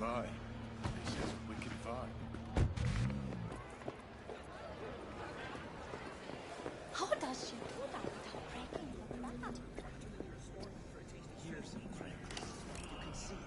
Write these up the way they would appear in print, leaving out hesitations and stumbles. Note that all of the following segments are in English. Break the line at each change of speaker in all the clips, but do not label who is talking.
vibe. This is a wicked vibe.
How does she do that without breaking the bat?
Here's some friend. You can see it.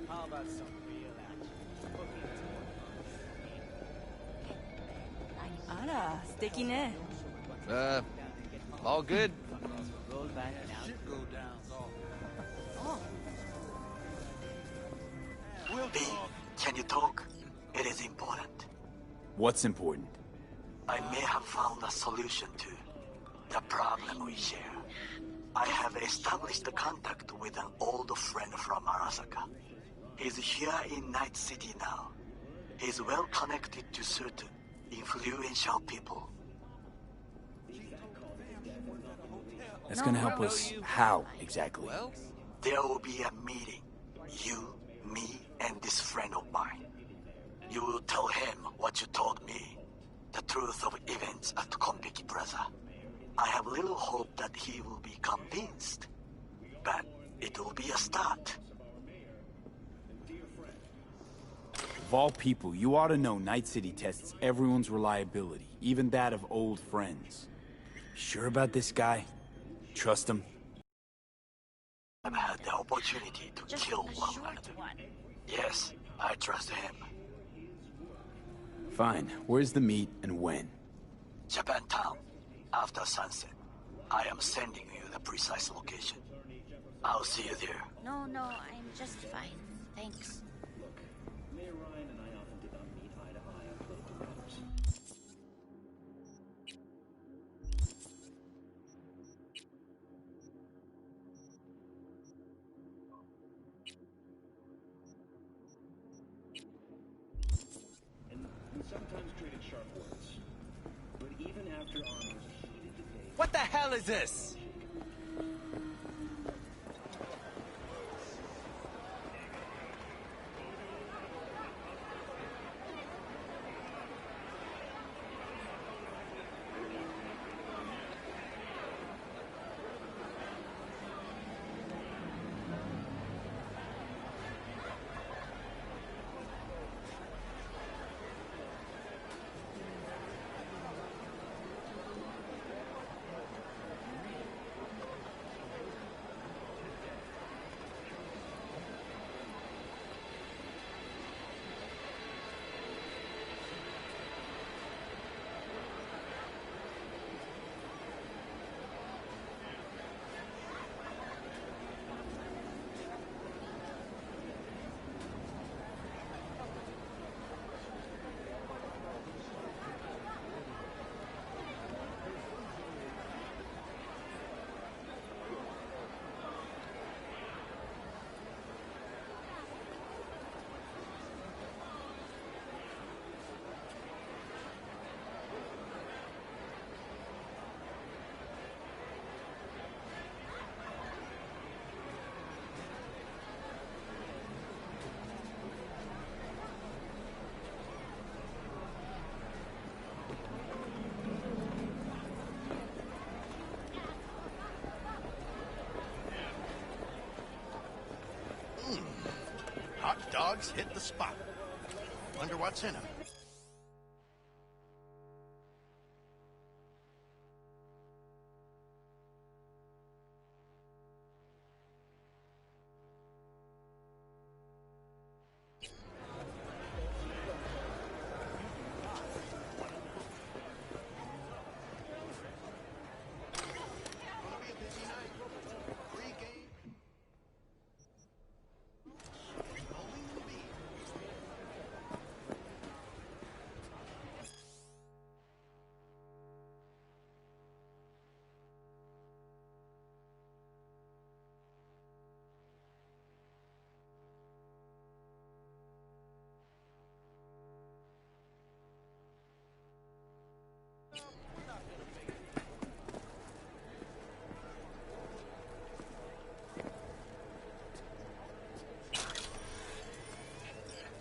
How about some real action?
あら、素敵ね。
All good?
Roll back now.
Shit go downs all.
B, can you talk? It is important.
What's important?
I may have found a solution to the problem we share. I have established a contact with an old friend from Arasaka. He's here in Night City now. He's well connected to certain influential people.
That's gonna help us how, exactly?
Well,
There will be a meeting. You, me, and this friend of mine. You will tell him what you told me. The truth of events at Konpeki Plaza. I have little hope that he will be convinced. But it will be a start.
Of all people, you ought to know Night City tests everyone's reliability, even that of old friends. Sure about this guy? Trust him?
I've had the opportunity to
Just
kill
a
one
short
another.
one.
Yes, I trust him.
Fine. Where's the meet and when?
Japantown, after sunset. I am sending you the precise location. I'll see you there.
No, I'm just fine. Thanks.
Mayor Ryan and I often did not meet eye to eye on political matters. And we sometimes traded sharp words. But even after Armor's heated debate,
what the hell is this?
Hot dogs hit the spot. Wonder what's in them.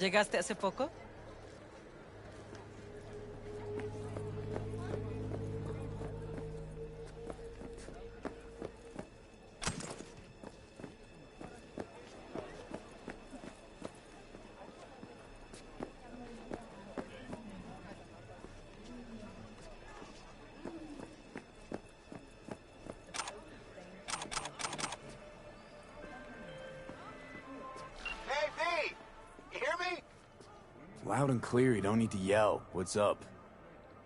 ¿Llegaste hace poco?
Loud and clear, you don't need to yell. What's up?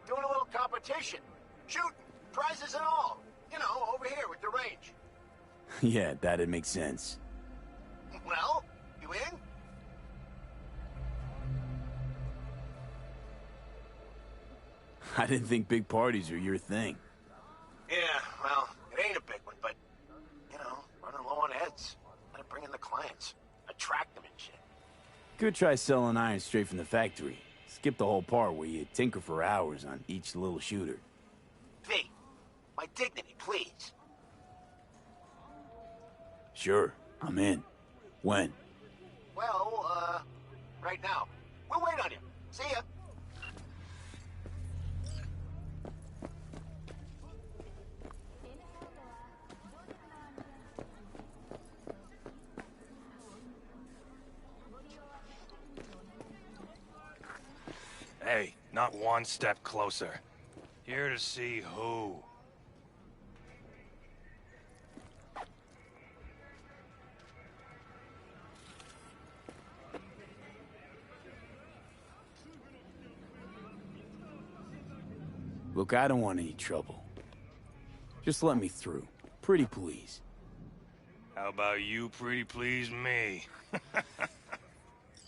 Doing a little competition. Shooting. Prizes and all. You know, over here with the range.
Yeah, that'd make sense.
Well, you in?
I didn't think big parties were your thing.
Yeah, well, it ain't a big one, but, you know, running low on heads. Gotta bring in the clients. Attract them and shit.
Could try selling iron straight from the factory. Skip the whole part where you tinker for hours on each little shooter.
V, my dignity, please.
Sure, I'm in. When?
Well, right now. We'll wait on you. See ya.
Hey, not one step closer. Here to see who?
Look, I don't want any trouble. Just let me through. Pretty please.
How about you pretty please me?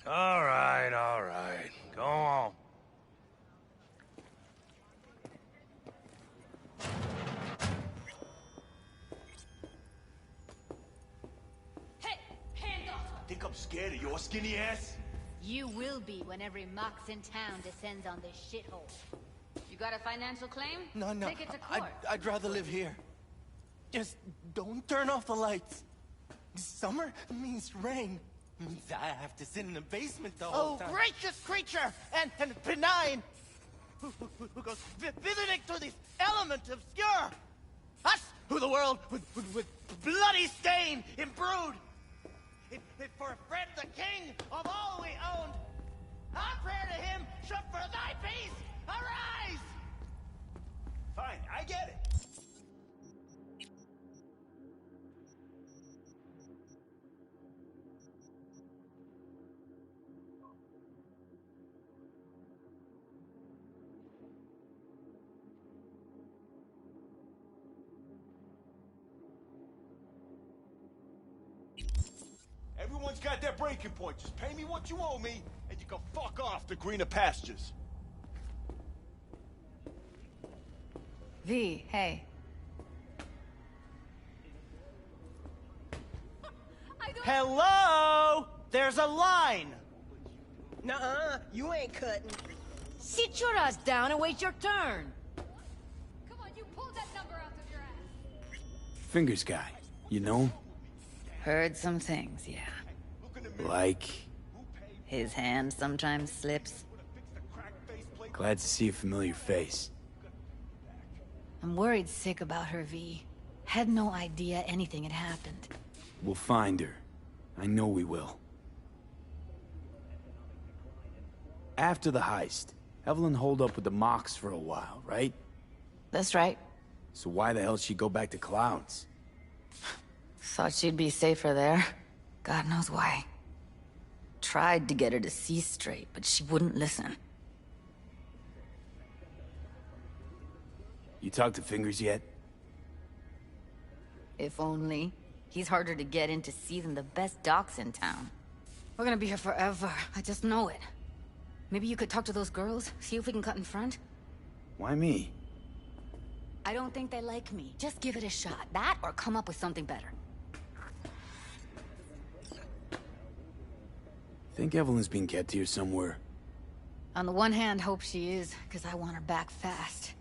All right, all right. Go on.
Hey, hands off!
Think I'm scared of your skinny ass?
You will be when every Mox in town descends on this shithole. You got a financial claim?
No.
Take it to court.
I'd rather live here. Just don't turn off the lights. Summer means rain. Means I have to sit in the basement the whole time. Oh, gracious creature! And benign! Who goes visiting through these elements obscure! Us, who the world with bloody stain imbrued! If for a friend the king of all we owned, our prayer to him should for thy peace arise! Fine, I get it. Everyone's got their breaking point. Just pay me what you owe me, and you can fuck off to greener pastures.
V, hey.
Hello? There's a line! Nuh-uh, you ain't cutting.
Sit your ass down and wait your turn. Come on, you pulled that number out of your ass.
Fingers guy. You know him?
Heard some things, yeah.
Like...
His hand sometimes slips.
Glad to see a familiar face.
I'm worried sick about her, V. Had no idea anything had happened.
We'll find her. I know we will. After the heist, Evelyn holed up with the Mox for a while, right?
That's right.
So why the hell she go back to Clouds?
Thought she'd be safer there. God knows why. Tried to get her to see straight, but she wouldn't listen.
You talked to Fingers yet?
If only. He's harder to get in to see than the best docs in town. We're gonna be here forever. I just know it. Maybe you could talk to those girls, see if we can cut in front?
Why me?
I don't think they like me. Just give it a shot. That or come up with something better.
Think Evelyn's being kept here somewhere.
On the one hand, hope she is, because I want her back fast.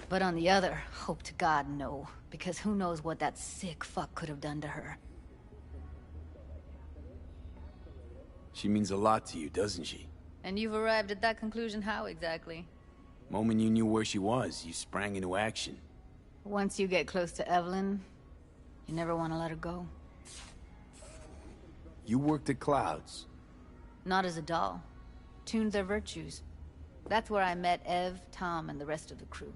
But on the other, hope to God no, because who knows what that sick fuck could have done to her.
She means a lot to you, doesn't she?
And you've arrived at that conclusion how exactly?
Moment you knew where she was, you sprang into action.
Once you get close to Evelyn, you never want to let her go.
You worked at Clouds.
Not as a doll. Tuned their virtues. That's where I met Ev, Tom, and the rest of the crew.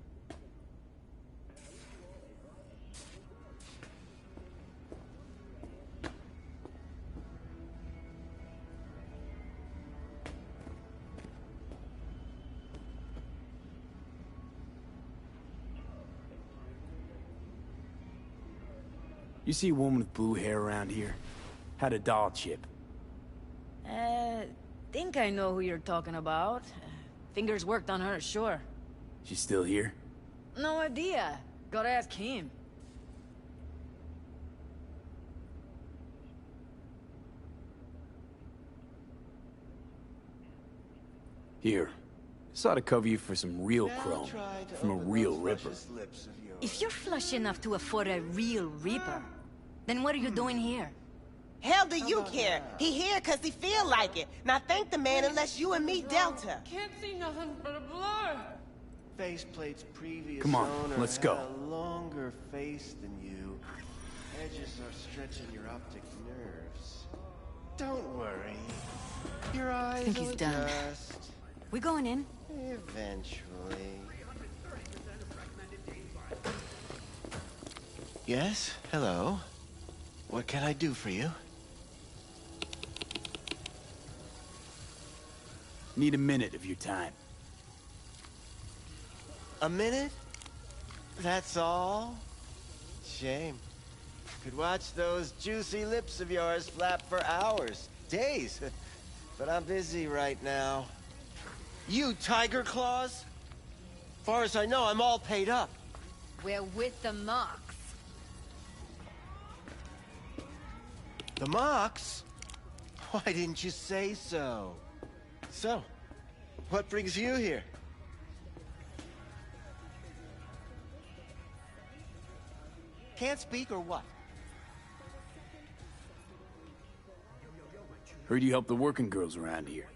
You see a woman with blue hair around here? Had a doll chip.
Think I know who you're talking about. Fingers worked on her, sure.
She's still here?
No idea. Gotta ask him.
Here. This ought to cover you for some real chrome. From a real ripper.
If you're flush enough to afford a real reaper, then what are you doing here?
Hell do you care? He here cause he feel like it. Now thank the man unless you and me Delta.
Can't see nothing but a blur. Faceplate's previous
Come on,
owner
let's go.
had a longer face than you. Edges are stretching your optic nerves. Don't worry. Your eyes
think he's
will
done.
adjust.
We going in?
Eventually. Yes? Hello? What can I do for you?
Need a minute of your time.
A minute? That's all? Shame. Could watch those juicy lips of yours flap for hours, days. But I'm busy right now. You Tiger Claws? Far as I know, I'm all paid up.
We're with the Mox.
The Mox? Why didn't you say so? So, what brings you here? Can't speak or what?
Heard you help the working girls around here.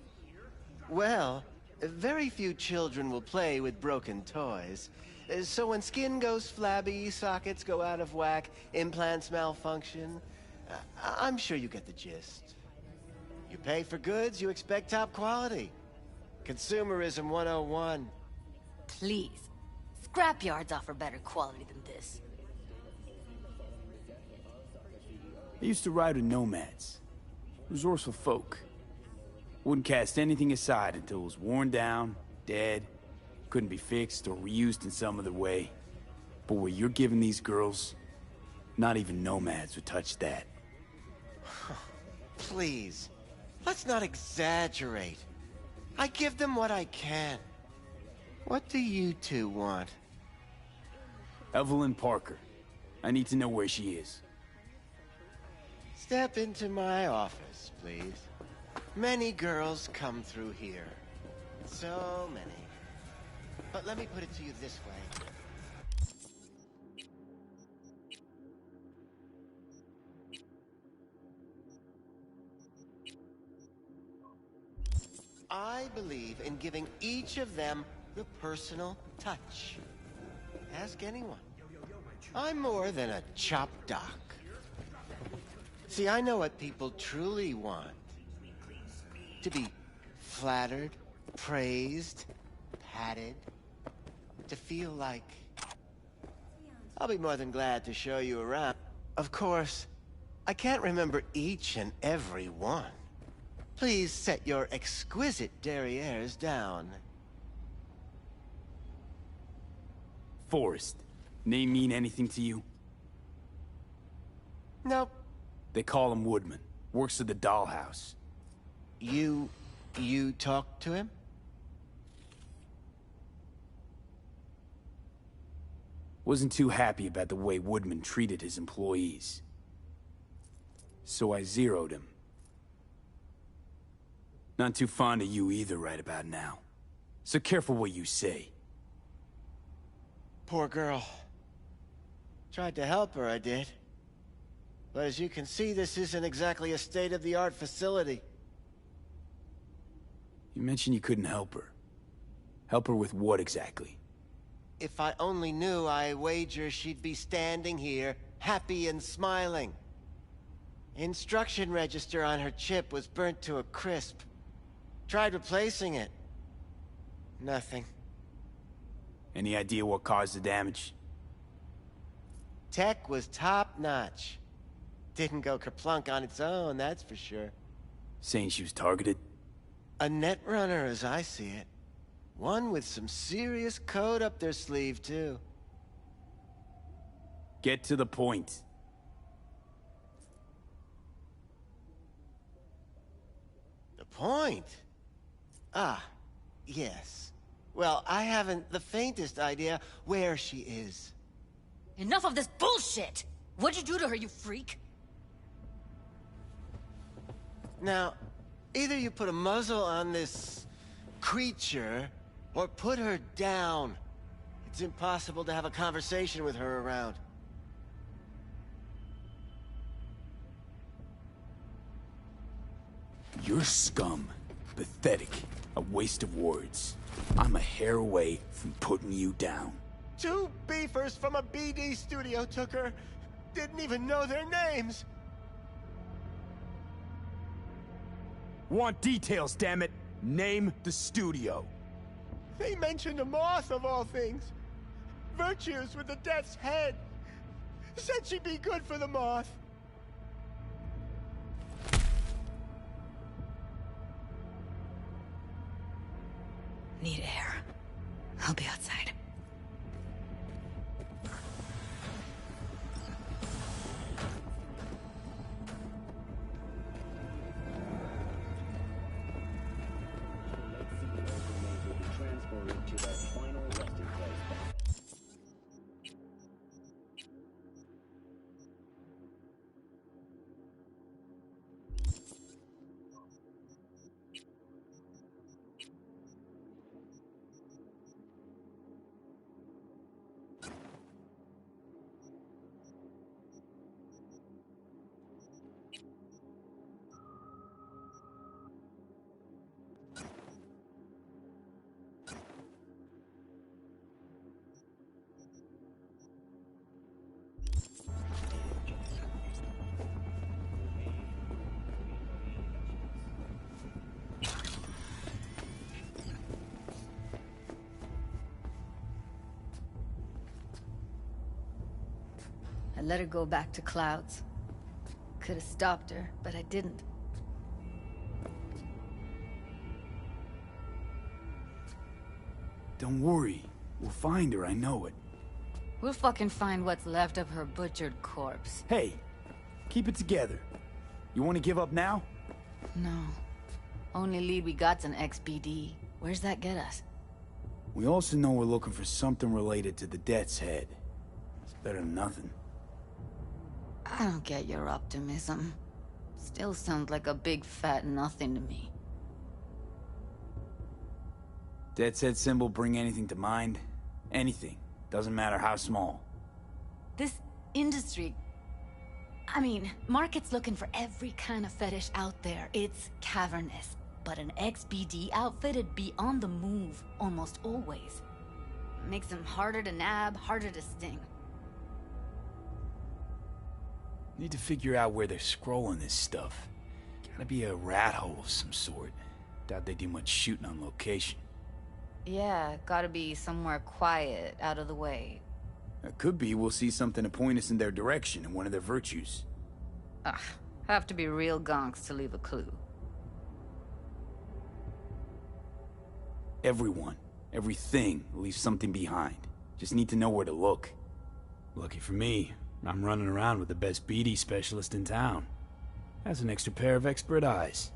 Well, very few children will play with broken toys. So when skin goes flabby, sockets go out of whack, implants malfunction, I'm sure you get the gist. You pay for goods, you expect top quality. Consumerism 101.
Please. Scrapyards offer better quality than this.
I used to ride with nomads. Resourceful folk. Wouldn't cast anything aside until it was worn down, dead, couldn't be fixed or reused in some other way. But what you're giving these girls, not even nomads would touch that.
Please, let's not exaggerate. I give them what I can. What do you two want?
Evelyn Parker. I need to know where she is.
Step into my office, please. Many girls come through here. So many. But let me put it to you this way. I believe in giving each of them the personal touch. Ask anyone. I'm more than a chop doc. See, I know what people truly want. To be flattered, praised, patted. To feel like... I'll be more than glad to show you around. Of course, I can't remember each and every one. Please set your exquisite derrieres down.
Forrest. Name mean anything to you?
Nope.
They call him Woodman. Works at the dollhouse.
You talked to him?
Wasn't too happy about the way Woodman treated his employees. So I zeroed him. Not too fond of you either right about now. So careful what you say.
Poor girl. Tried to help her, I did. But as you can see, this isn't exactly a state-of-the-art facility.
You mentioned you couldn't help her. Help her with what exactly?
If I only knew, I wager she'd be standing here, happy and smiling. Instruction register on her chip was burnt to a crisp. Tried replacing it. Nothing.
Any idea what caused the damage?
Tech was top-notch. Didn't go kerplunk on its own, that's for sure.
Saying she was targeted?
A netrunner, as I see it. One with some serious code up their sleeve, too.
Get to the point.
The point? Ah, yes. Well, I haven't the faintest idea where she is.
Enough of this bullshit! What'd you do to her, you freak?
Now, either you put a muzzle on this creature, or put her down. It's impossible to have a conversation with her around.
You're scum. Pathetic. A waste of words. I'm a hair away from putting you down.
2 beefers from a BD studio took her. Didn't even know their names.
Want details, damn it. Name the studio.
They mentioned a moth of all things. Virtues with the death's head. Said she'd be good for the moth.
Need air. I'll be outside.
Transported to their final resting place.
I let her go back to Clouds. Could have stopped her, but I didn't.
Don't worry. We'll find her, I know it.
We'll fucking find what's left of her butchered corpse.
Hey, keep it together. You want to give up now?
No. Only lead we got's an XBD. Where's that get us?
We also know we're looking for something related to the Death's Head. It's better than nothing.
I don't get your optimism. Still sounds like a big fat nothing to me.
Death's Head symbol bring anything to mind? Anything. Doesn't matter how small.
This industry... I mean, market's looking for every kind of fetish out there. It's cavernous. But an XBD outfitted be on the move, almost always. Makes them harder to nab, harder to sting.
Need to figure out where they're scrolling this stuff. Gotta be a rat hole of some sort. Doubt they do much shooting on location.
Yeah, gotta be somewhere quiet, out of the way.
It could be we'll see something to point us in their direction in one of their virtues.
Ugh, have to be real gonks to leave a clue.
Everyone, everything leaves something behind. Just need to know where to look. Lucky for me, I'm running around with the best BD specialist in town. Has an extra pair of expert eyes.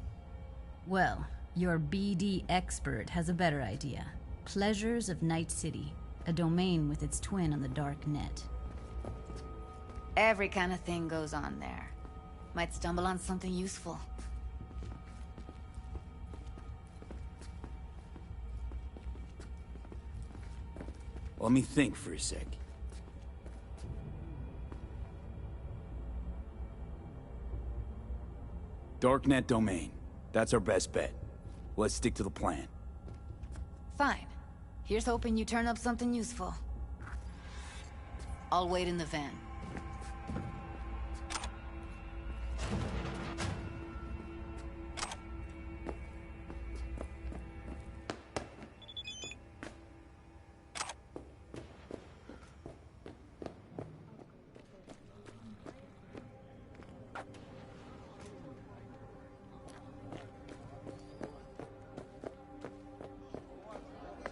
Well, your BD expert has a better idea. Pleasures of Night City, a domain with its twin on the dark net.
Every kind of thing goes on there. Might stumble on something useful.
Let me think for a sec. Darknet domain. That's our best bet. Let's stick to the plan.
Fine. Here's hoping you turn up something useful. I'll wait in the van.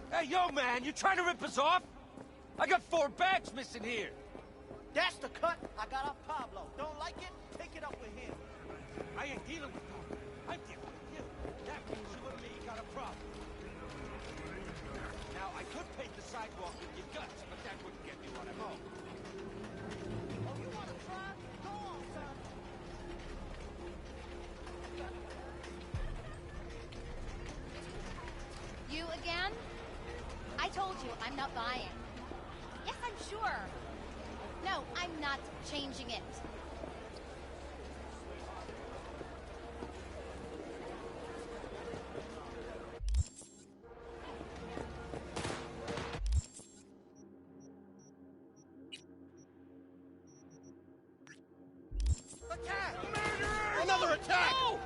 Hey, yo, man, you trying to rip us off? I got 4 bags missing here.
That's the cut I got off Pablo. Don't like it? Take it up with him.
I ain't dealing with Pablo. I'm dealing with you. That means you and me got a problem. Now, I could paint the sidewalk with your guts, but that wouldn't get me what I'm home.
Oh, you want to try? Go on, son.
You again? I told you, I'm not buying. Yes, I'm sure. No, I'm not changing it.
Attack! Another attack! No!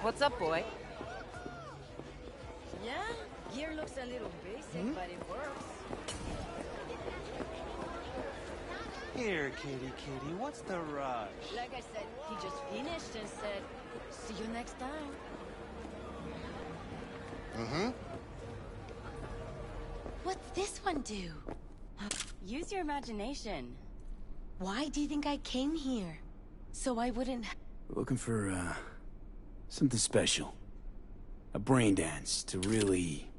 What's up, boy?
Yeah, gear looks a little basic, but it works.
Here, kitty, what's the rush?
Like I said, he just finished and said, see you next time.
Mm-hmm.
What's this one do?
Use your imagination.
Why do you think I came here? So I wouldn't...
We're looking for, something special. A brain dance to really...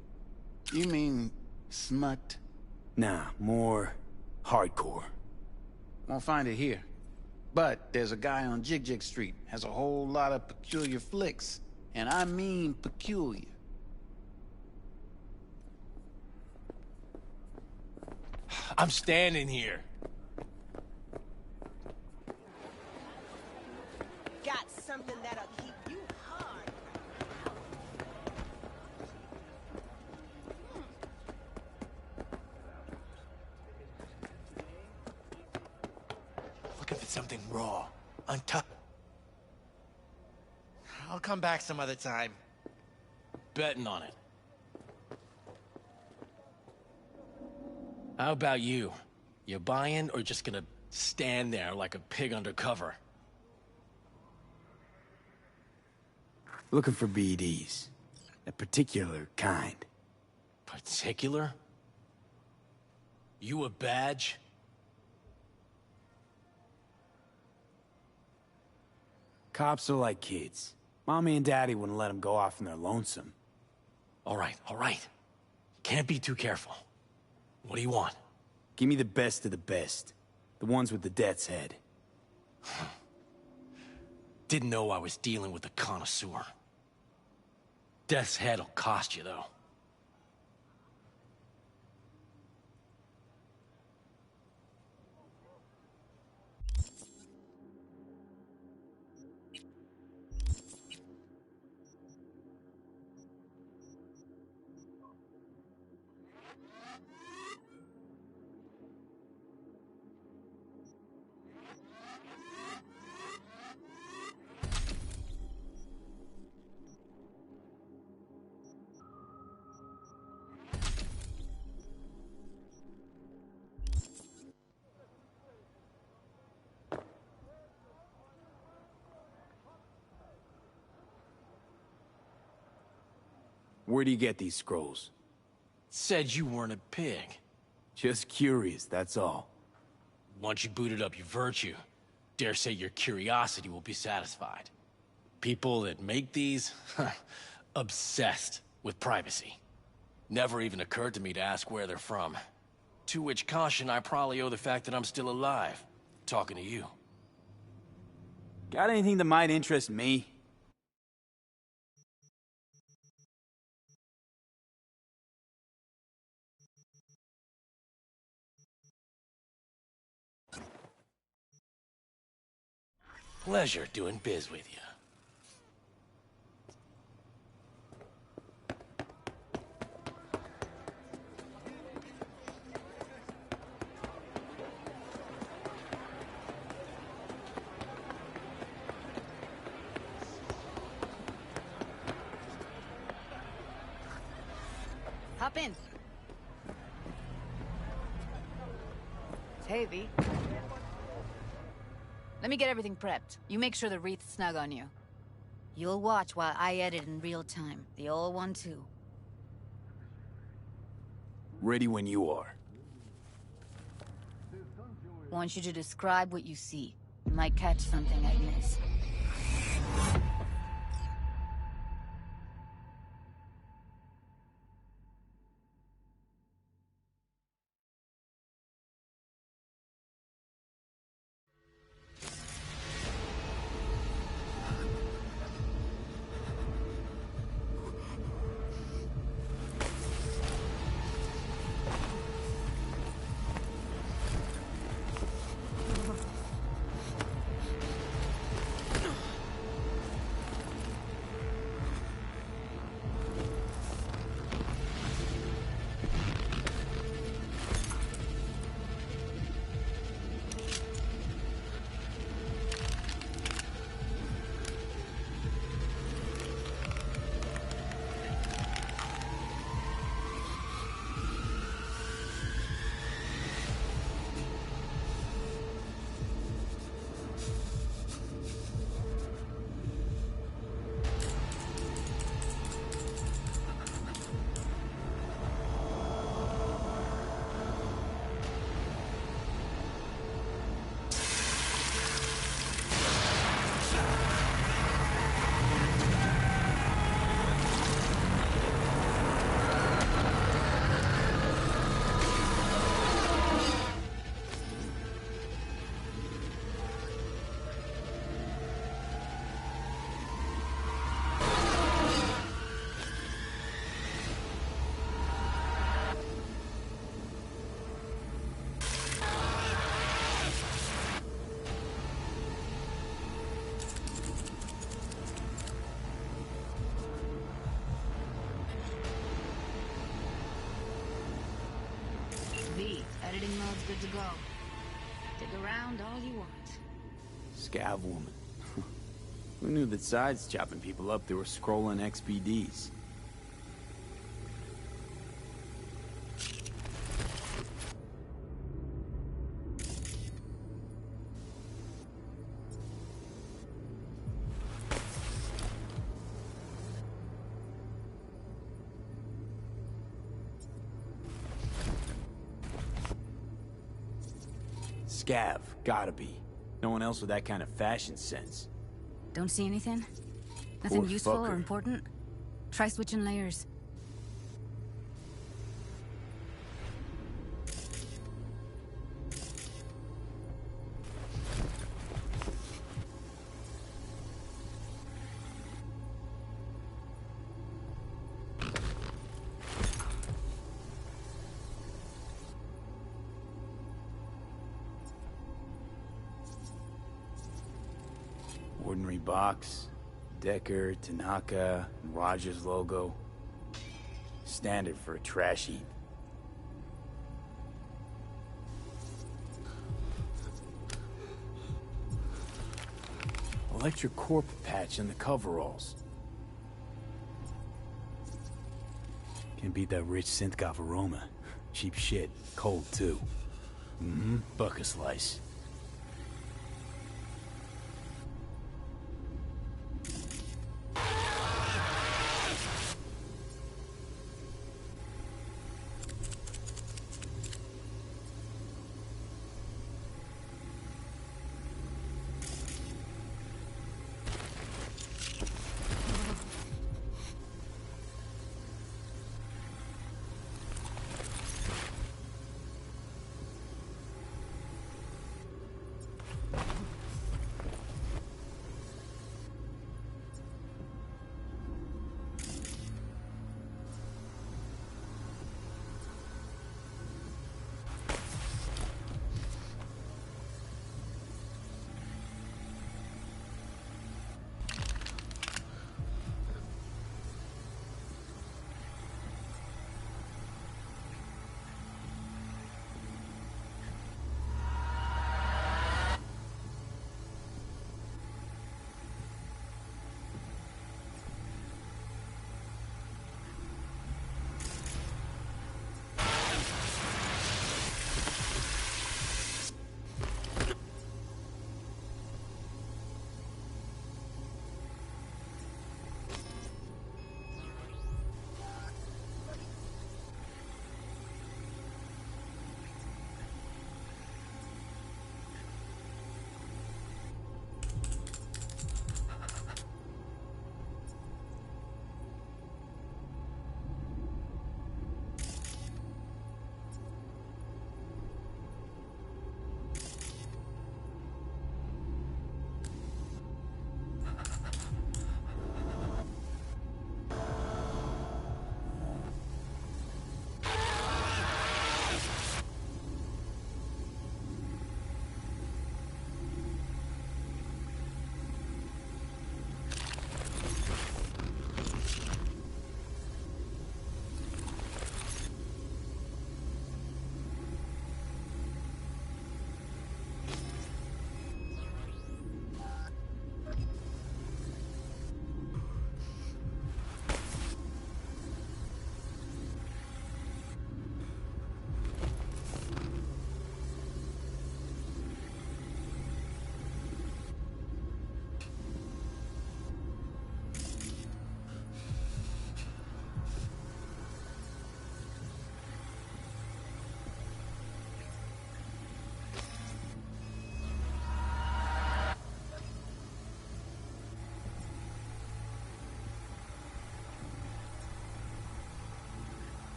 You mean smut?
Nah, more hardcore.
Won't find it here. But there's a guy on Jig Jig Street, has a whole lot of peculiar flicks. And I mean peculiar.
I'm standing here.
Got something that'll keep you hard.
Looking for something raw, untouched. I'll come back some other time.
Betting on it. How about you? You buying or just gonna stand there like a pig undercover?
Looking for BDs. A particular kind.
Particular? You a badge?
Cops are like kids. Mommy and Daddy wouldn't let them go off in their lonesome.
All right. Can't be too careful. What do you want?
Give me the best of the best. The ones with the death's head.
Didn't know I was dealing with a connoisseur. Death's head'll cost you, though.
Where do you get these scrolls?
Said you weren't a pig.
Just curious, that's all.
Once you booted up your virtue, dare say your curiosity will be satisfied. People that make these, obsessed with privacy. Never even occurred to me to ask where they're from. To which caution I probably owe the fact that I'm still alive. Talking to you.
Got anything that might interest me?
Pleasure doing biz with you.
Hop in. Hey, V. Let me get everything prepped. You make sure the wreath's snug on you. You'll watch while I edit in real time. The old one, too.
Ready when you are.
Want you to describe what you see. You might catch something I miss. Editing mode's good to go. Dig around all you want.
Scav woman. Who knew that sides chopping people up, they were scrolling XBDs? Scav, gotta be. No one else with that kind of fashion sense.
Don't see anything? Nothing
Poor
useful or
fucker.
important? Try switching layers.
Ordinary box, Decker, Tanaka, and Rogers logo. Standard for a trash heap. Electric corp patch in the coveralls. Can't beat that rich synth-goth aroma. Cheap shit. Cold, too. Mm-hmm. Buck a slice.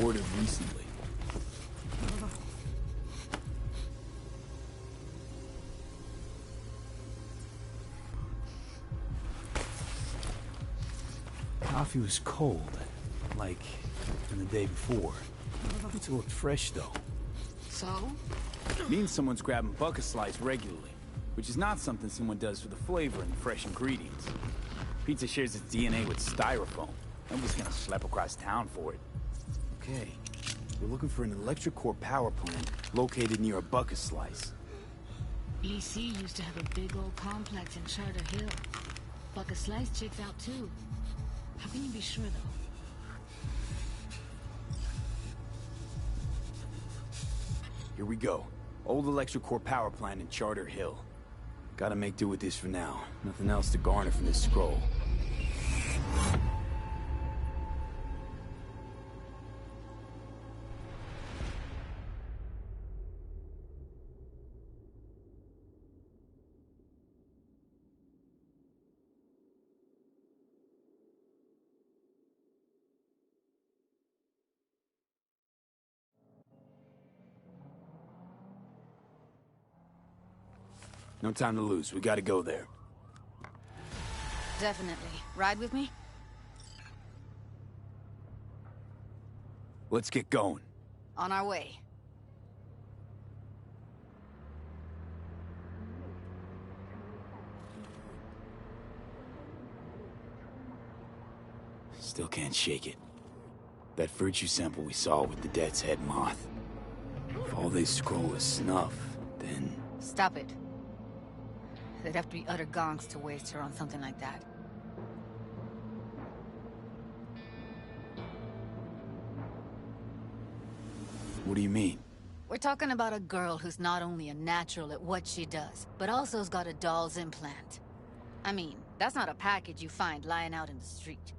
Ordered recently. Coffee was cold, like from the day before. It looked fresh, though.
So?
Means someone's grabbing bucket slice regularly, which is not something someone does for the flavor and the fresh ingredients. Pizza shares its DNA with styrofoam. Nobody's gonna schlep across town for it. Okay, we're looking for an electric core power plant located near a bucket slice.
EC used to have a big old complex in Charter Hill. Bucket Slice checks out too. How can you be sure, though?
Here we go. Old electric core power plant in Charter Hill. Gotta make do with this for now. Nothing else to garner from this scroll. No time to lose. We gotta go there.
Definitely. Ride with me?
Let's get going.
On our way.
Still can't shake it. That virtue sample we saw with the Death's Head moth. If all they scroll is snuff, then...
Stop it. They'd have to be utter gonks to waste her on something like that.
What do you mean?
We're talking about a girl who's not only a natural at what she does, but also's got a doll's implant. I mean, that's not a package you find lying out in the street.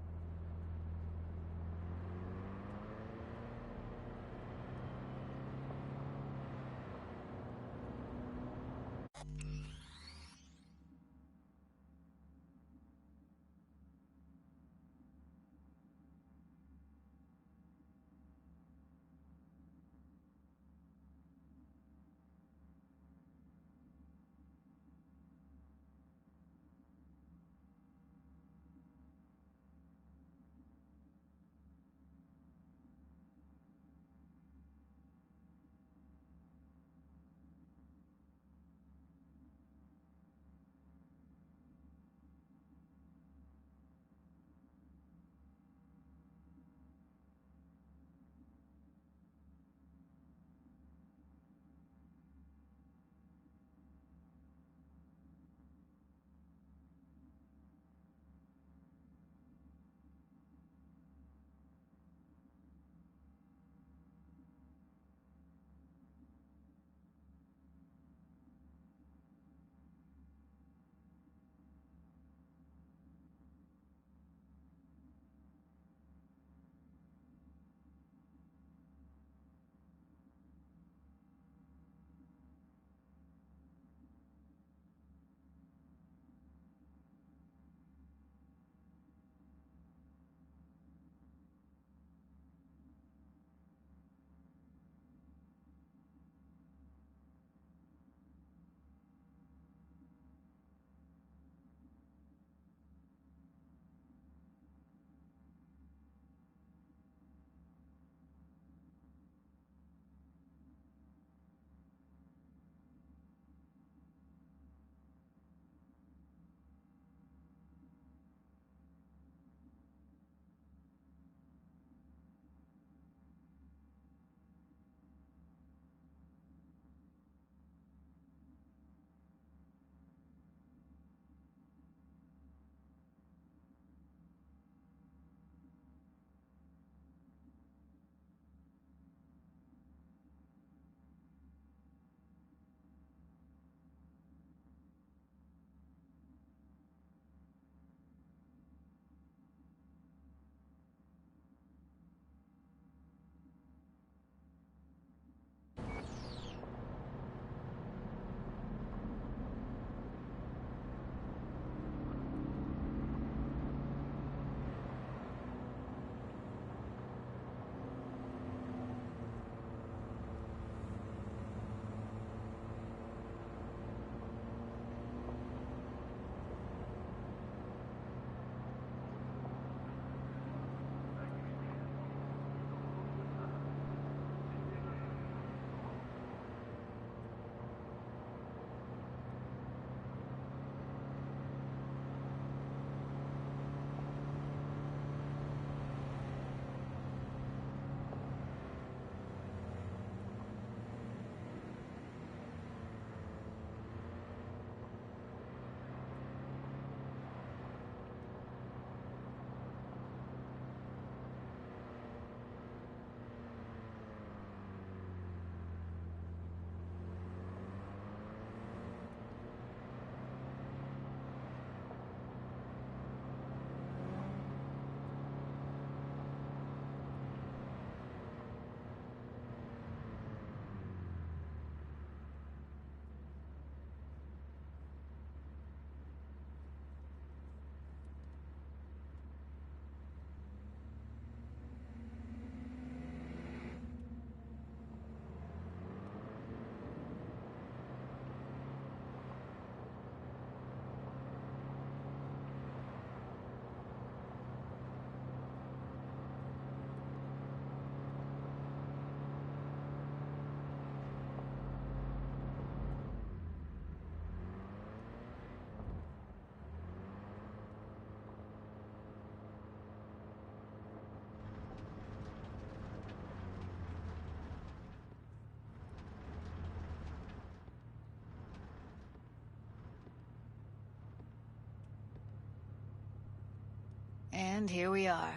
And here we are.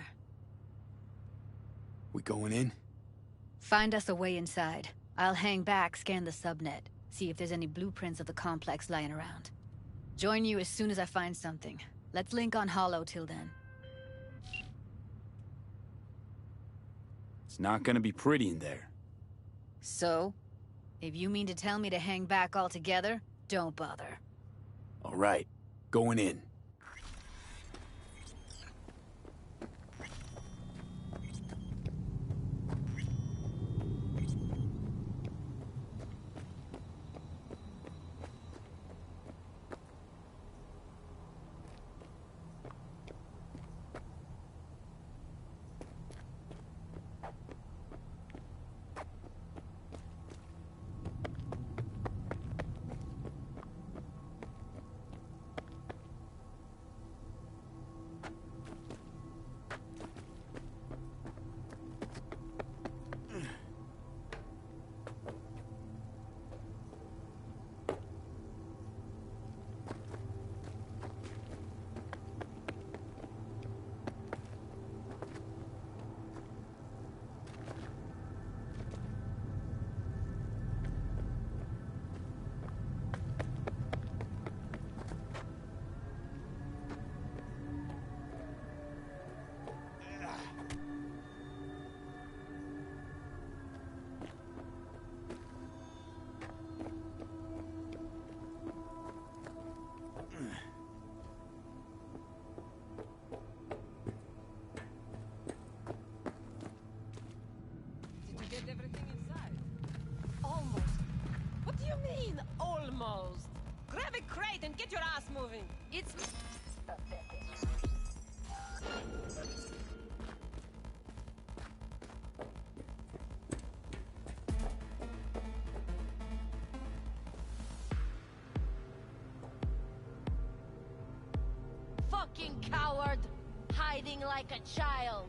We going in?
Find us a way inside. I'll hang back, scan the subnet, see if there's any blueprints of the complex lying around. Join you as soon as I find something. Let's link on Hollow till then.
It's not gonna be pretty in there.
So? If you mean to tell me to hang back altogether, don't bother.
All right, going in.
Almost. Grab a crate and get your ass moving. It's...
Fucking coward! Hiding like a child.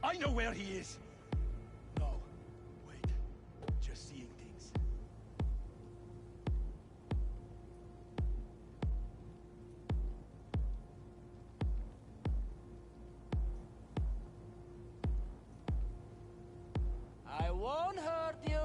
I know where he is. No, wait. Just seeing things.
I won't hurt you.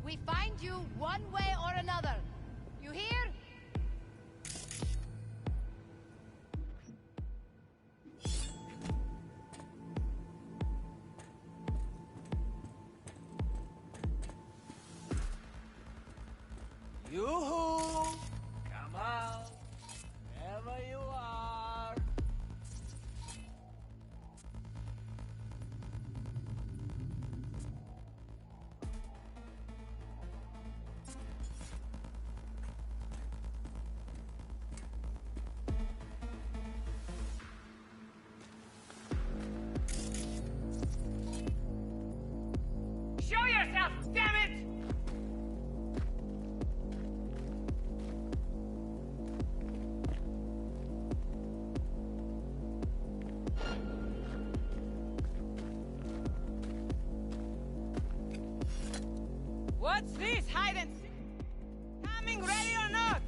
We find you one way or another. You hear?
Yoo-hoo! Come out, wherever you are. What's this, hide and seek? Coming, ready or not?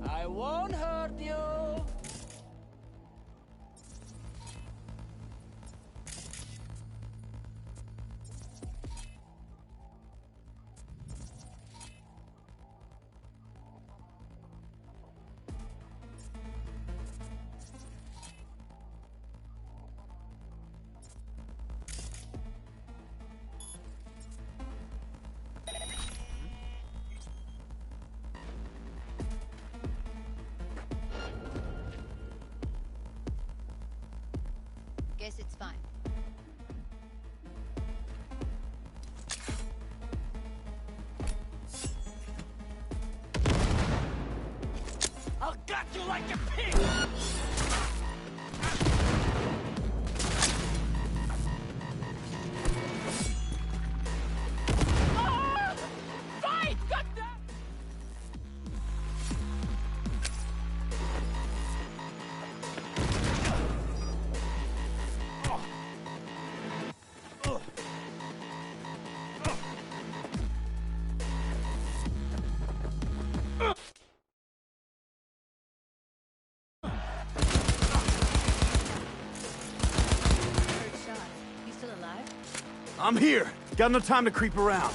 I won't hurt you.
Guess it's fine.
I'll gut you like a pig! Ah! Fight! Gut them!
Third shot. You still alive?
I'm here. Got no time to creep around.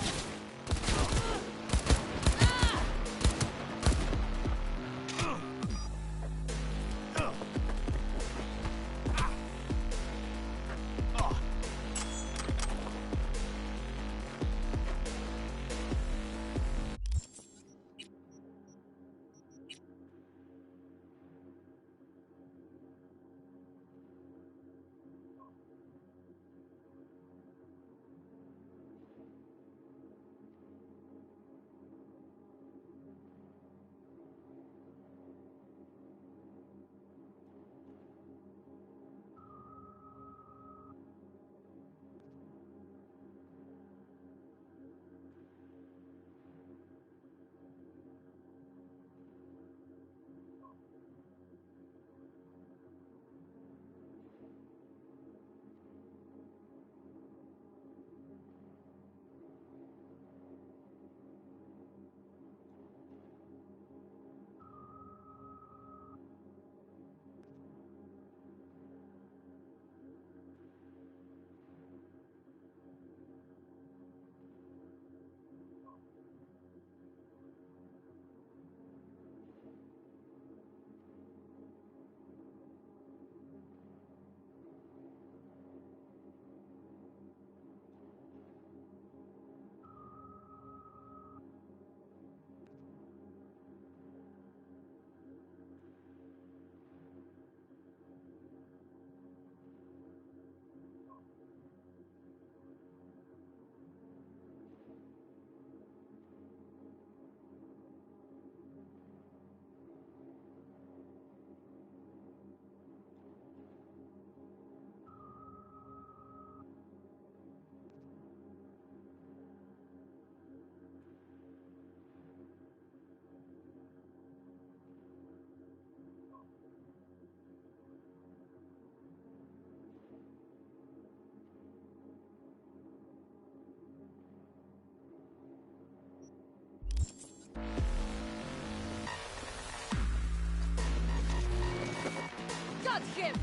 Got him!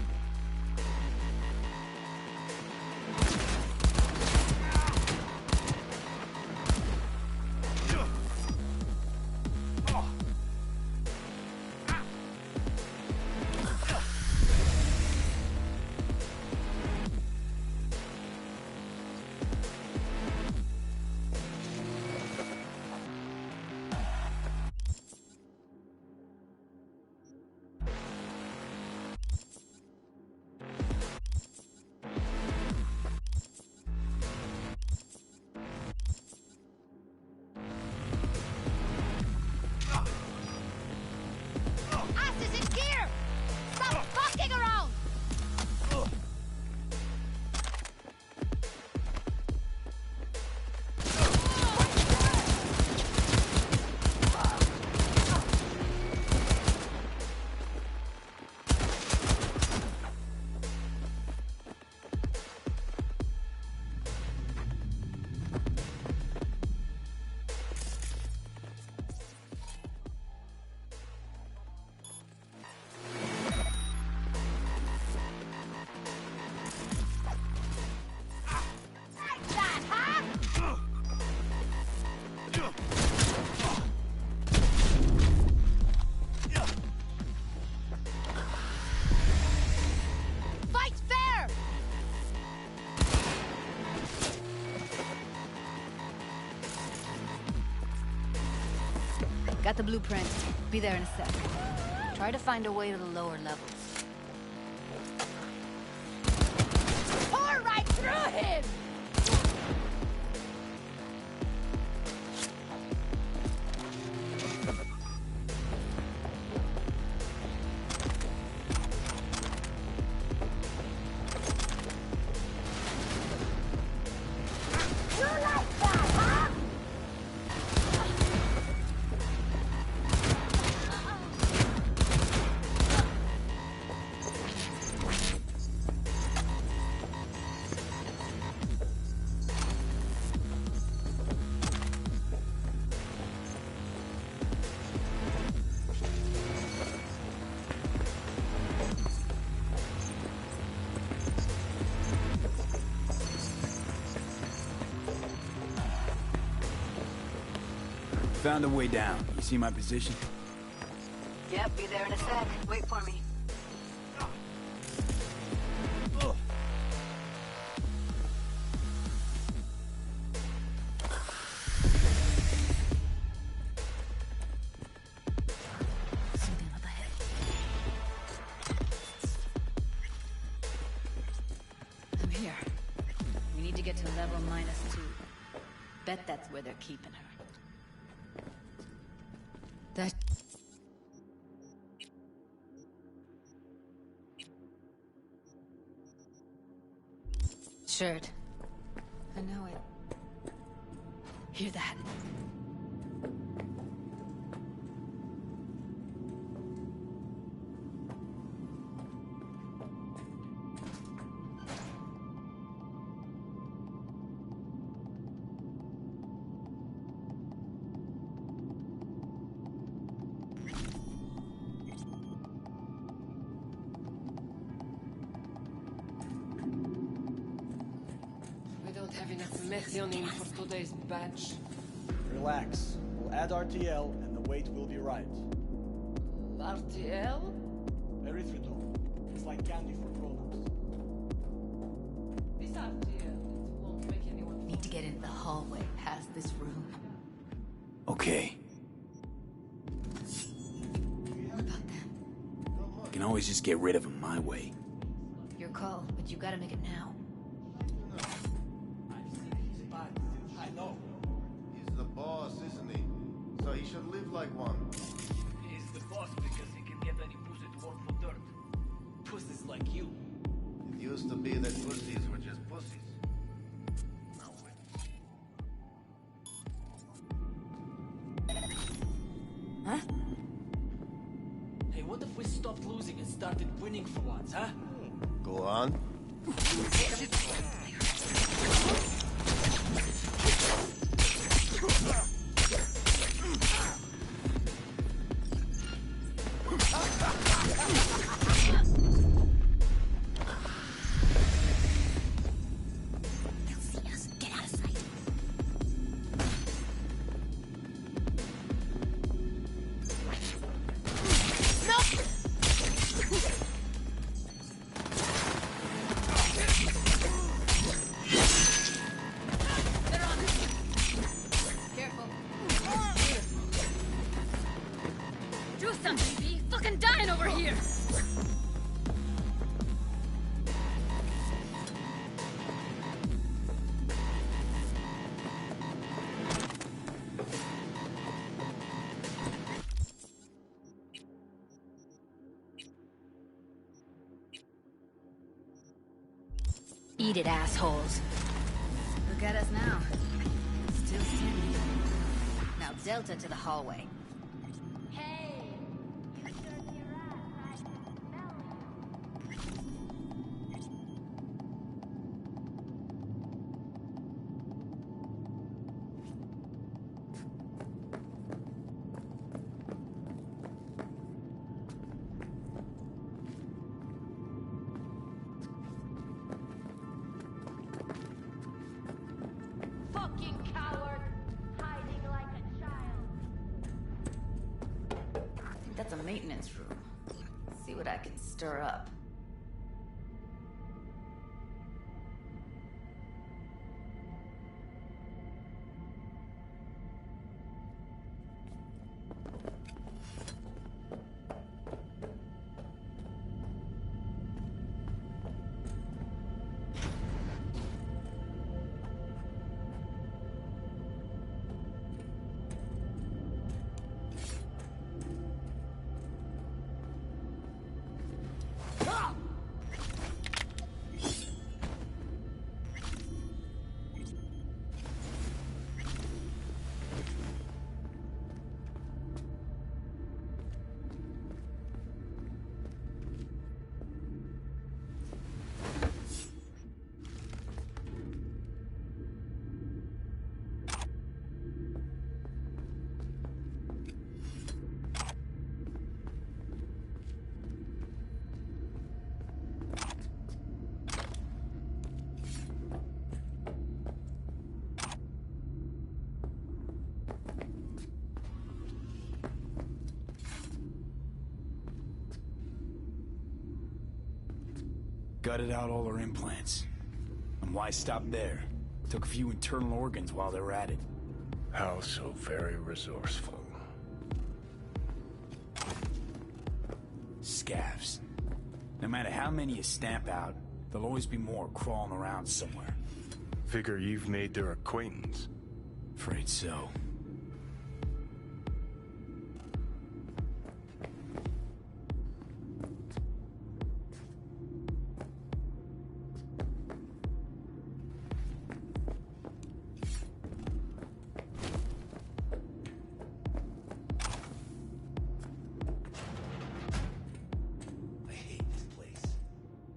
Got the blueprint. Be there in a sec. Try to find a way to the lower levels.
Pour right through him!
Found a way down. You see my position?
Yep, be there in a sec. Wait for me. Something up ahead. I'm here. We need to get to level -2. Bet that's where they're keeping her. That... shirt. I know it. Hear that?
Have enough methionine for today's batch.
Relax. We'll add RTL and the weight will be right.
RTL?
Erythritol. It's like candy for grown-ups.
This RTL, it won't make anyone...
Need to get into the hallway past this room.
Okay.
What about them?
I can always just get rid of them my way.
Your call, but you gotta make it now.
He's the boss, isn't he? So he should live like one.
He's the boss because he can get any pussy to work for dirt. Pussies like you.
It used to be that pussies were just pussies. Now
Huh?
Hey, what if we stopped losing and started winning for once, huh?
go on.
Do something, B! Fucking dying over here! Eat it, assholes. Look at us now. Still standing. Now Delta to the hallway.
Fucking coward! Hiding like a child.
I think that's a maintenance room. See what I can stir up.
Gutted out all her implants. And why stop there? Took a few internal organs while they were at it.
How so very resourceful.
Scavs. No matter how many you stamp out, there'll always be more crawling around somewhere.
Figure you've made their acquaintance.
Afraid so.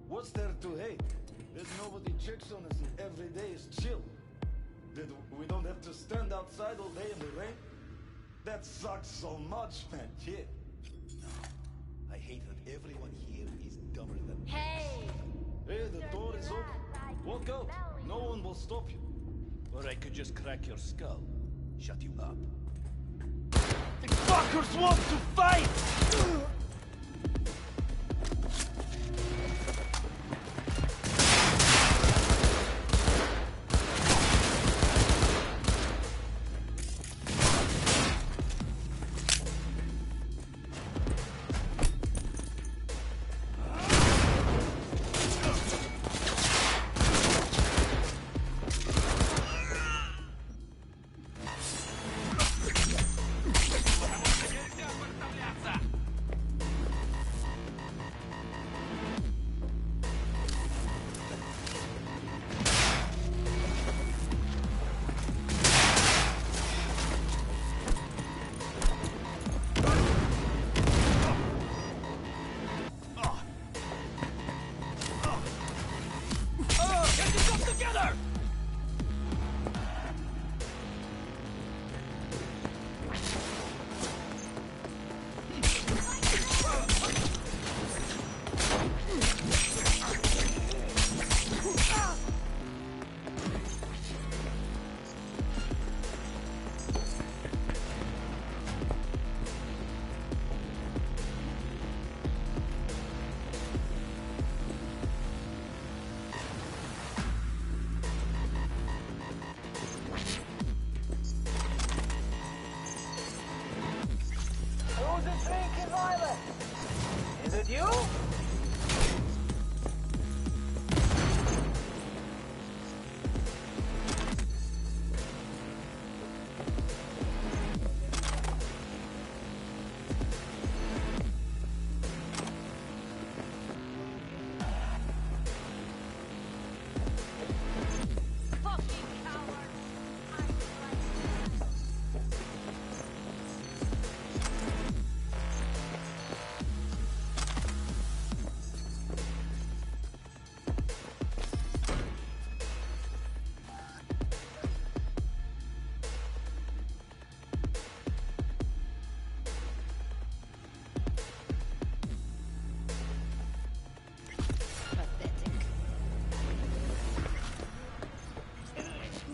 What's there to hate? There's nobody checks on us and every day is chill. We don't have to stand outside all day in the rain? That sucks so much, man. Yeah.
I hate that everyone here is dumber than me.
Hey!
Hey, the door is open. Walk out. No one will stop you.
Or I could just crack your skull. Shut you up.
The fuckers want to fight! Is it you?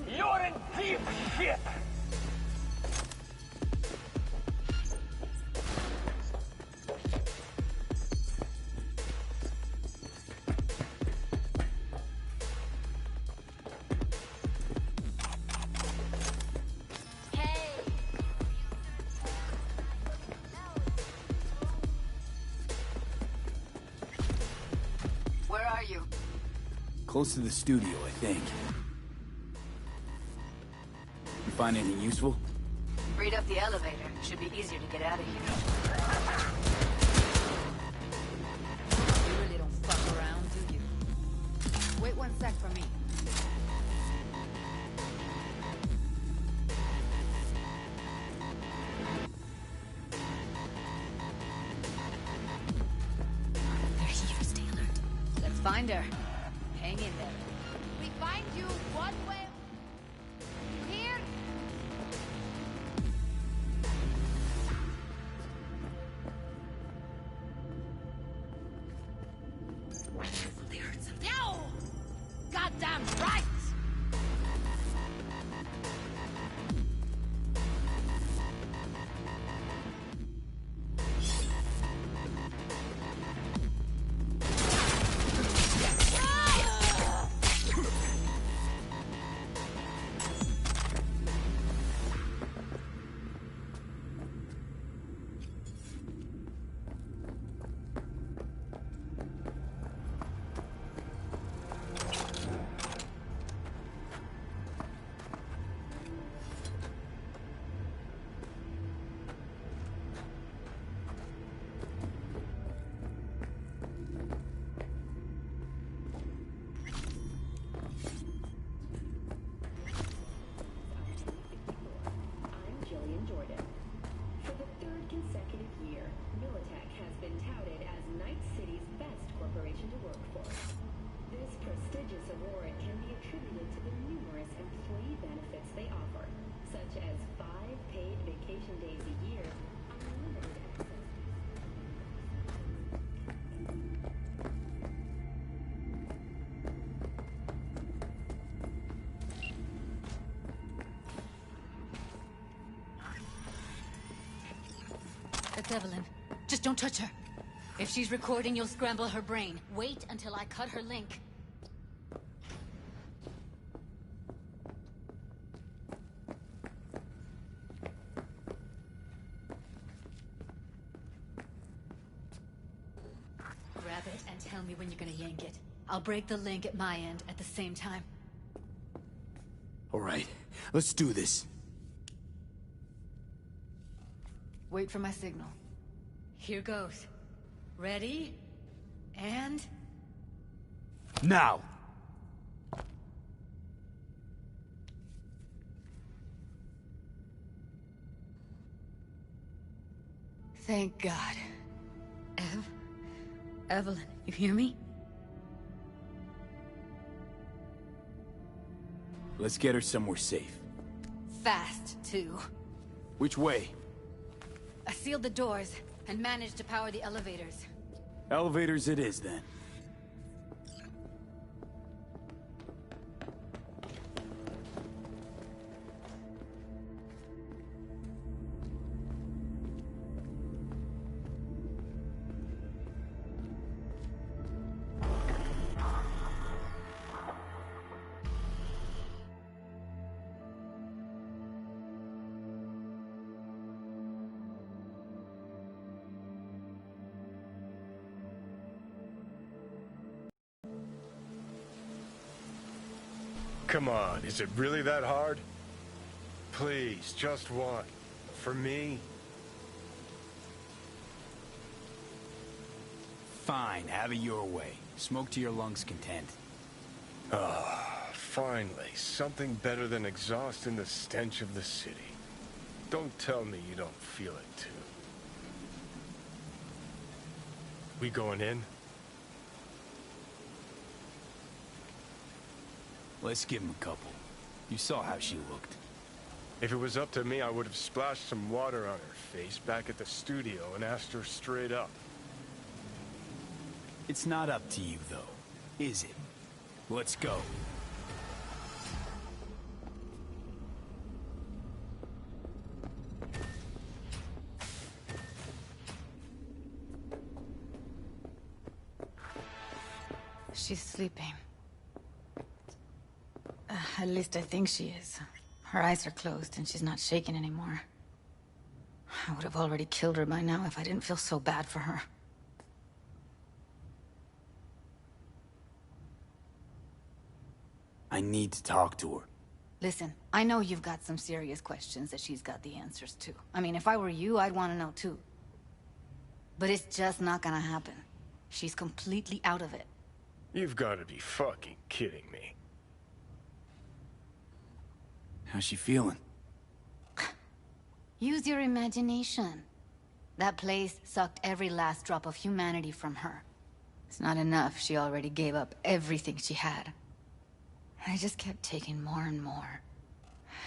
You're in deep shit!
Where are you?
Close to the studio, I think. You find anything useful?
Read up the elevator. Should be easier to get out of here.
You really don't fuck around, do you? Wait 1 sec for me.
They're here, stay alert.
Let's find her. Hang in there.
We find you one way. You hear?
They heard something.
No! Goddamn right!
That's Evelyn. Just don't touch her. If she's recording, you'll scramble her brain. Wait until I cut her link. Grab it and tell me when you're gonna yank it. I'll break the link at my end at the same time.
All right, let's do this.
Wait for my signal. Here goes. Ready? And...
Now!
Thank God. Evelyn, you hear me?
Let's get her somewhere safe.
Fast, too.
Which way?
I sealed the doors and managed to power the elevators.
Elevators it is, then.
Come on, is it really that hard? Please, just one. For me?
Fine, have it your way. Smoke to your lungs' content.
Ah, finally, something better than exhaust and the stench of the city. Don't tell me you don't feel it, too. We going in?
Let's give him a couple. You saw how she looked.
If it was up to me, I would have splashed some water on her face back at the studio and asked her straight up.
It's not up to you, though, is it? Let's go.
She's sleeping. At least I think she is. Her eyes are closed and she's not shaking anymore. I would have already killed her by now if I didn't feel so bad for her.
I need to talk to her.
Listen, I know you've got some serious questions that she's got the answers to. I mean, if I were you, I'd want to know too. But it's just not gonna happen. She's completely out of it.
You've got to be fucking kidding me.
How's she feeling?
Use your imagination. That place sucked every last drop of humanity from her. It's not enough. She already gave up everything she had. I just kept taking more and more.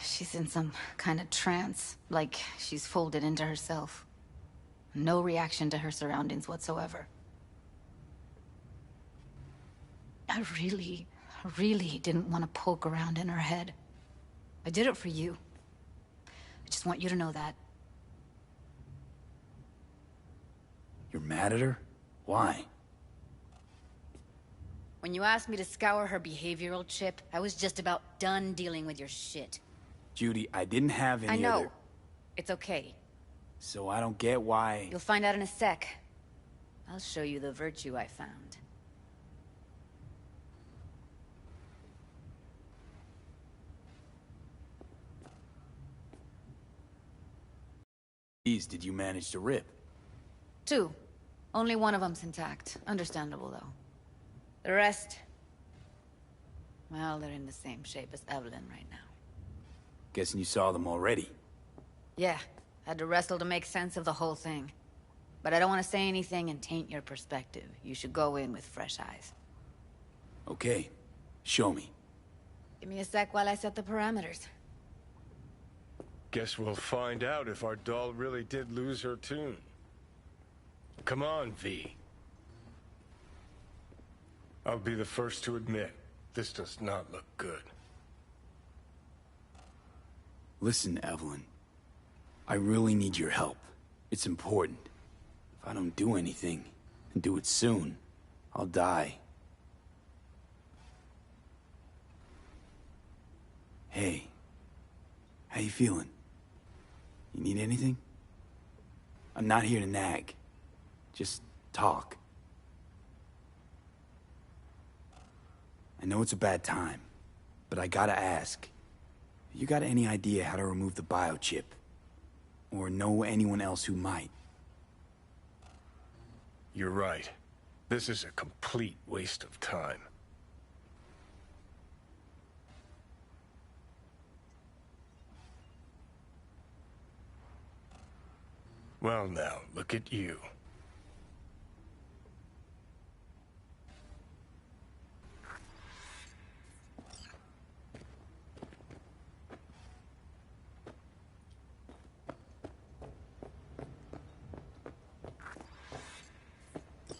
She's in some kind of trance, like she's folded into herself. No reaction to her surroundings whatsoever. I really didn't want to poke around in her head. I did it for you. I just want you to know that.
You're mad at her? Why?
When you asked me to scour her behavioral chip, I was just about done dealing with your shit.
Judy, I didn't have any
I know.
other...
It's okay.
So I don't get why...
You'll find out in a sec. I'll show you the virtue I found.
These did you manage to rip?
2. Only one of them's intact. Understandable, though. The rest... well, they're in the same shape as Evelyn right now.
Guessing you saw them already.
Yeah, had to wrestle to make sense of the whole thing. But I don't want to say anything and taint your perspective. You should go in with fresh eyes.
Okay, show me.
Give me a sec while I set the parameters.
Guess we'll find out if our doll really did lose her tune. Come on, V. I'll be the first to admit, this does not look good.
Listen, Evelyn. I really need your help. It's important. If I don't do anything, and do it soon, I'll die. Hey. How you feeling? You need anything? I'm not here to nag. Just talk. I know it's a bad time, but I gotta ask. You got any idea how to remove the biochip? Or know anyone else who might?
You're right. This is a complete waste of time. Well now, look at you.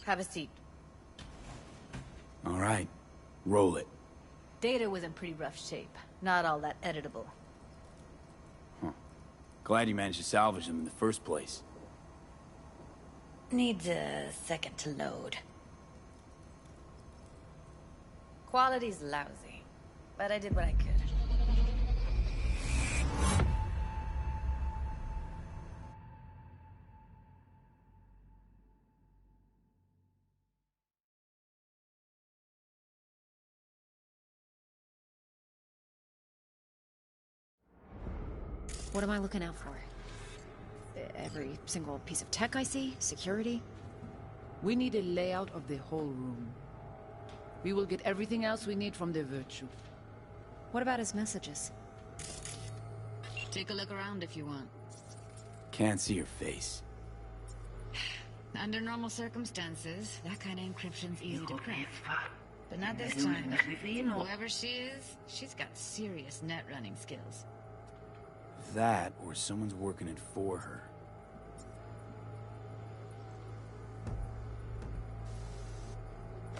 Have a seat.
All right. Roll it.
Data was in pretty rough shape. Not all that editable.
Huh. Glad you managed to salvage them in the first place.
Needs a second to load. Quality's lousy, but I did what I could.
What am I looking out for? Every single piece of tech I see? Security?
We need a layout of the whole room. We will get everything else we need from the Virtue.
What about his messages?
Take a look around if you want.
Can't see your face.
Under normal circumstances, that kind of encryption's easy to crack. But not this time. Whoever she is, she's got serious net running skills.
That, or someone's working it for her.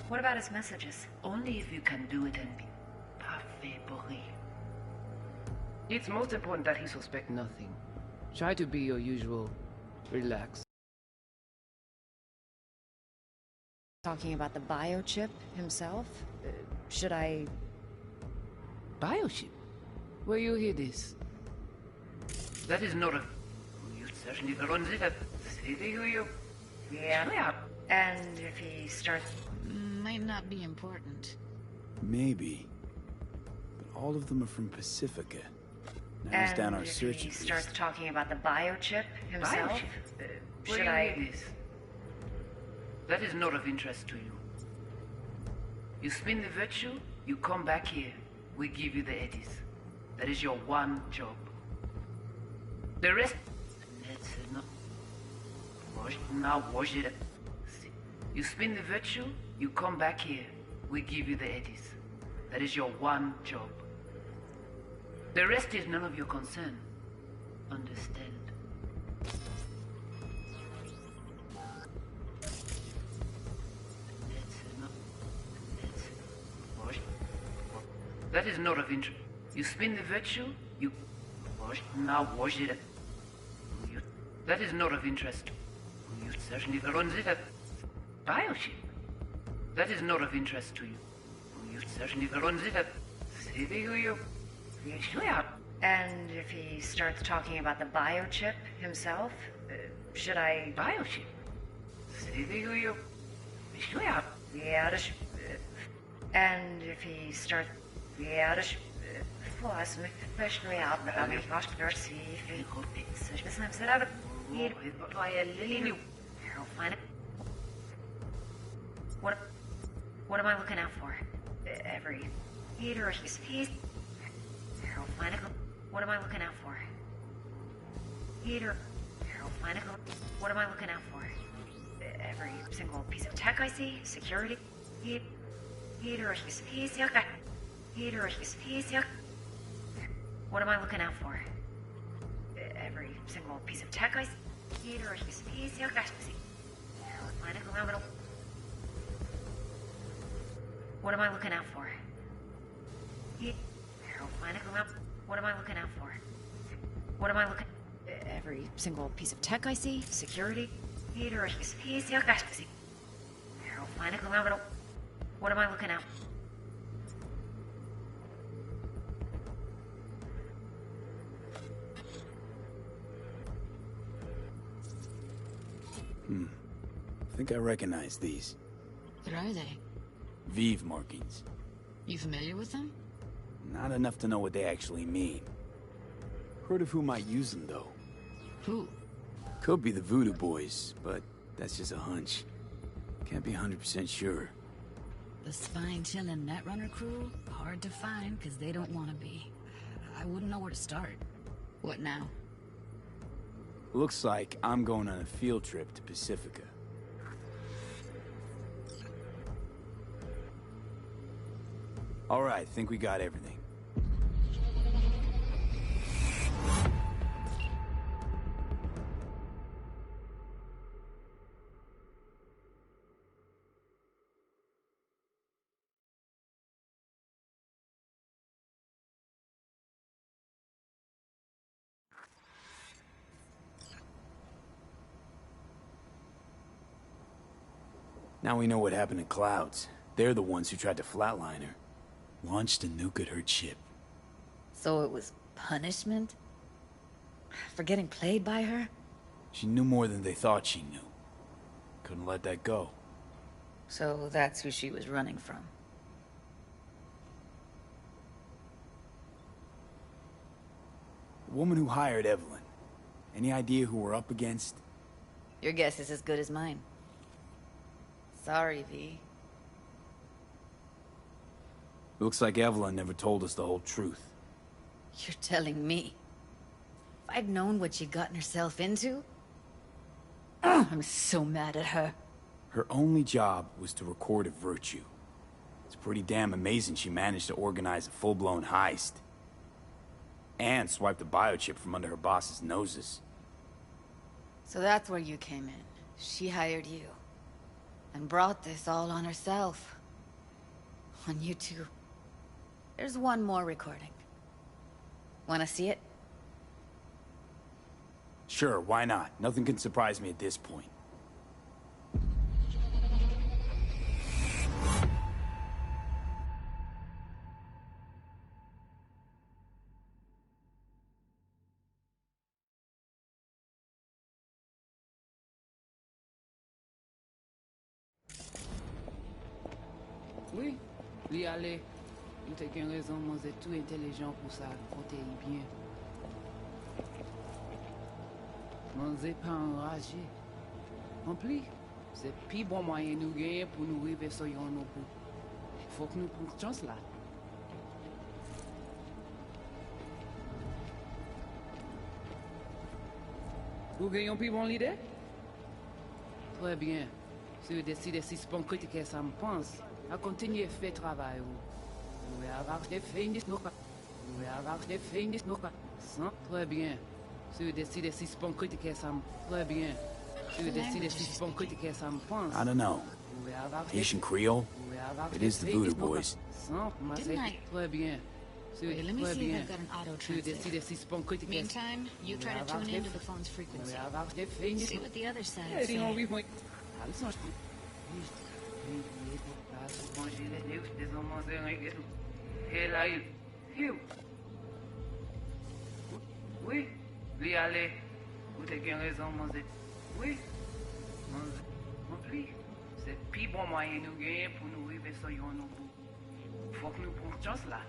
What about his messages?
Only if you can do it and be parfait. It's most important that he suspect nothing.
Try to be your usual. Relax.
Talking about the biochip himself? Should I...
Biochip? Where you hear this?
That is not a... You certainly runs it up. Yeah.
And if he starts...
Might not be important.
Maybe. But all of them are from Pacifica. Narrows down our search
if he
at
starts
least.
talking about the biochip himself? Should I...
This? That is not of interest to you. You spin the Virtue, you come back here. We give you the eddies. That is your one job. The rest... Now wash it up. You spin the Virtue, you come back here. We give you the eddies. That is your one job. The rest is none of your concern. Understand? That is not of interest. You spin the Virtue, you... Now wash it up. That is not of interest. You certainly runs it up. Biochip. That is not of interest to you. You certainly runs it up.
And if he starts talking about the biochip himself? Should I...
Biochip?
And if he starts... Förlåt mig, först nu jag aldrig har mig vars för sig för det som så där here by a lily. Find it. What am I looking out for? Every heater he's find it. What am I looking out for? Heater. Find it. What am I looking out for? Every single piece of tech I see, security. Heater he's Heater he's What am I looking out for? Every single piece of tech I see. Heater he's What am I looking out for? What am I looking out for? What am I looking...
Every single piece of tech I see?
Security? Peter, he's your guy. What am I looking at?
I think I recognize these.
What are they?
Vive markings.
You familiar with them?
Not enough to know what they actually mean. Heard of who might use them, though.
Who?
Could be the Voodoo Boys, but that's just a hunch. Can't be 100% sure.
The spine-chilling Netrunner crew? Hard to find, because they don't want to be. I wouldn't know where to start. What now?
Looks like I'm going on a field trip to Pacifica. All right, think we got everything. Now we know what happened to Clouds. They're the ones who tried to flatline her. Launched a nuke at her ship.
So it was punishment? For getting played by her?
She knew more than they thought she knew. Couldn't let that go.
So that's who she was running from.
The woman who hired Evelyn. Any idea who we're up against?
Your guess is as good as mine. Sorry, V.
Looks like Evelyn never told us the whole truth.
You're telling me? If I'd known what she'd gotten herself into? I'm so mad at her.
Her only job was to record a virtue. It's pretty damn amazing she managed to organize a full-blown heist. And swipe the biochip from under her boss's noses.
So that's where you came in. She hired you. And brought this all on herself. On you two. There's one more recording. Wanna see it?
Sure, why not? Nothing can surprise me at this point.
Oui, li ale. Nous te gen raison, moi c'est tout intelligent pour ça, compter bien. Moi c'est pas enragé. En plus, c'est plus bon moyen nous gagner pour nous arriver sur yon nous pour. Faut que nous prenions chance là. Vous gagnez plus bon l'idée? Très bien. Si vous décidez si c'est bon critiquer ça me pense, à continuer à faire travail. Vous pouvez avoir des fins de snook. Vous pouvez avoir des fins de snook. Très bien. Si vous décidez si c'est bon critiquer ça me... Très bien. Si vous décidez si c'est bon critiquer ça me pense.
I don't know. Haitian Creole? It is the Voodoo Boys.
Didn't I?
Très bien.
Wait, let me see if I've got an auto-translate. Meantime, you try to tune into the phone's frequency. See what the other side says.
Oui, lui aller. Vous avez raison, moi c'est... Oui. Mon plus, c'est plus bon moyen nous gagner pour nous arriver sur yon nous bout. Faut que nous prenions chance là.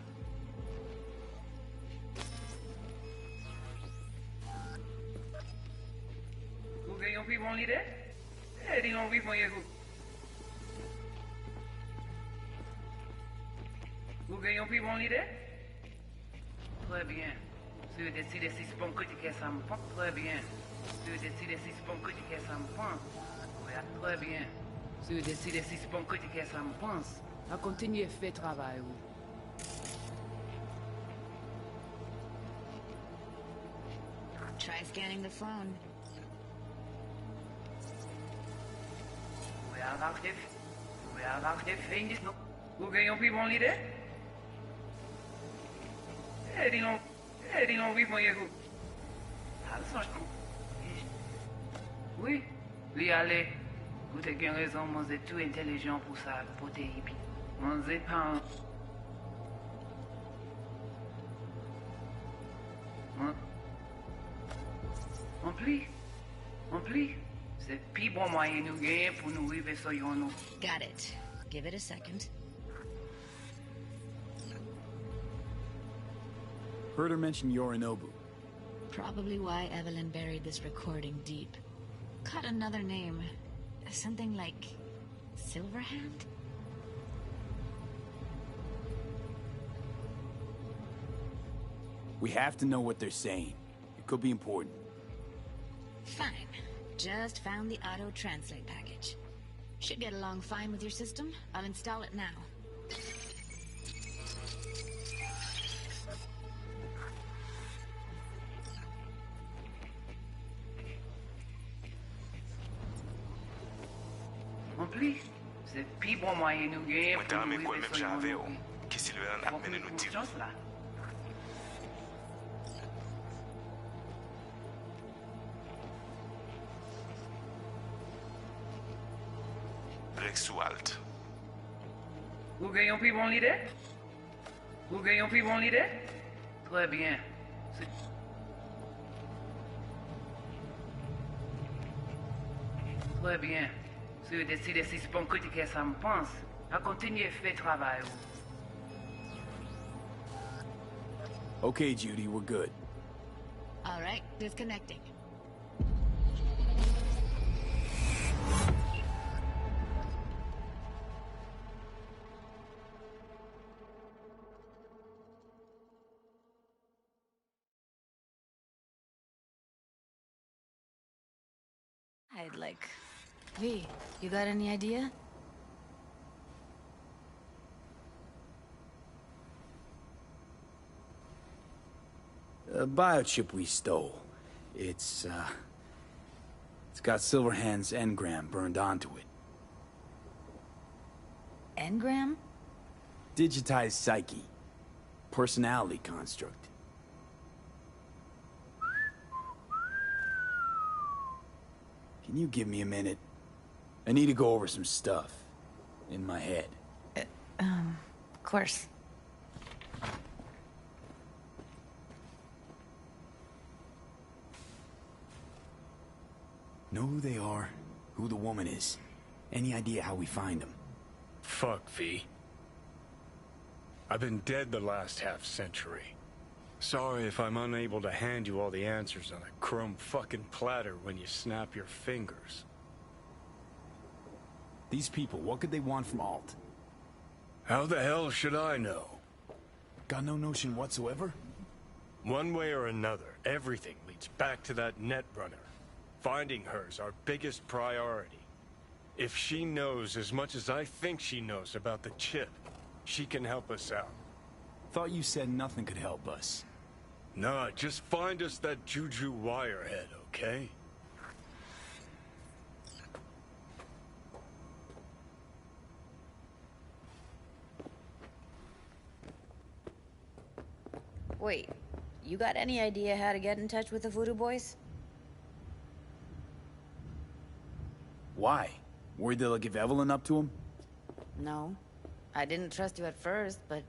Vous gagnez plus bon l'idée? Eh, dis donc, vivement, vous. Vous gagnez plus bon l'idée? Très bien. Si vous décidez si c'est bon critiquer ça me prend, très bien. Si vous décidez si c'est bon critiquer ça me prend, très bien.
Si vous décidez si c'est bon critiquer ça me pense, à continuer à faire travail.
Try scanning the phone.
Vous gagnez plus bon l'idée? Eh, dis donc, vivement, vous. Oui, li ale. Vous avez bien raison, moi c'est tout intelligent pour ça, pour tes hippies. Moi c'est pas... En plus, c'est plus bon moyen nous gagner pour nous vivre sur nous.
Got it. Give it a second.
Heard her mention Yorinobu.
Probably why Evelyn buried this recording deep. Cut another name. Something like... Silverhand?
We have to know what they're saying. It could be important.
Fine. Just found the auto-translate package. Should get along fine with your system. I'll install it now.
En plus, c'est plus bon moyen nous gagner pour nous vivre sur nous. Confiance là.
Rexualt.
Vous gagnez plus bon l'idée? Vous gagnez plus bon l'idée? Très bien. Très bien. Si vous décidez si c'est bon que ça me pense, à continuer à faire travail.
Okay, Judy, we're good.
All right, disconnecting.
I'd like... V, you got any idea?
A biochip we stole. It's got Silverhand's engram burned onto it.
Engram?
Digitized psyche. Personality construct. Can you give me a minute? I need to go over some stuff. In my head.
Of course.
Know who they are, who the woman is. Any idea how we find them?
Fuck, V. I've been dead the last half-century. Sorry if I'm unable to hand you all the answers on a chrome fucking platter when you snap your fingers.
These people, what could they want from Alt?
How the hell should I know?
Got no notion whatsoever?
One way or another, everything leads back to that Netrunner. Finding her's our biggest priority. If she knows as much as I think she knows about the chip, she can help us out.
Thought you said nothing could help us.
Nah, just find us that Juju wirehead, okay?
Wait, you got any idea how to get in touch with the Voodoo Boys?
Why? Worried they'll give Evelyn up to him?
No. I didn't trust you at first, but...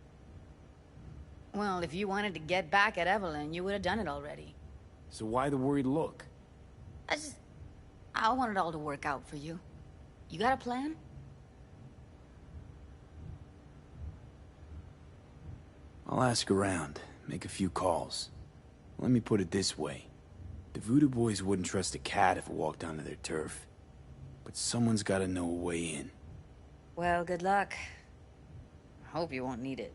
Well, if you wanted to get back at Evelyn, you would have done it already.
So why the worried look?
I want it all to work out for you. You got a plan?
I'll ask around, make a few calls. Let me put it this way. The Voodoo Boys wouldn't trust a cat if it walked onto their turf. But someone's gotta know a way in.
Well, good luck. Hope you won't need it.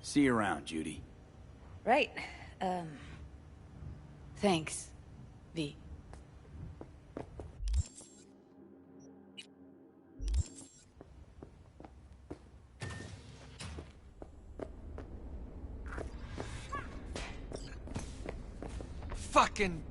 See you around, Judy.
Right. Thanks, V.
Fucking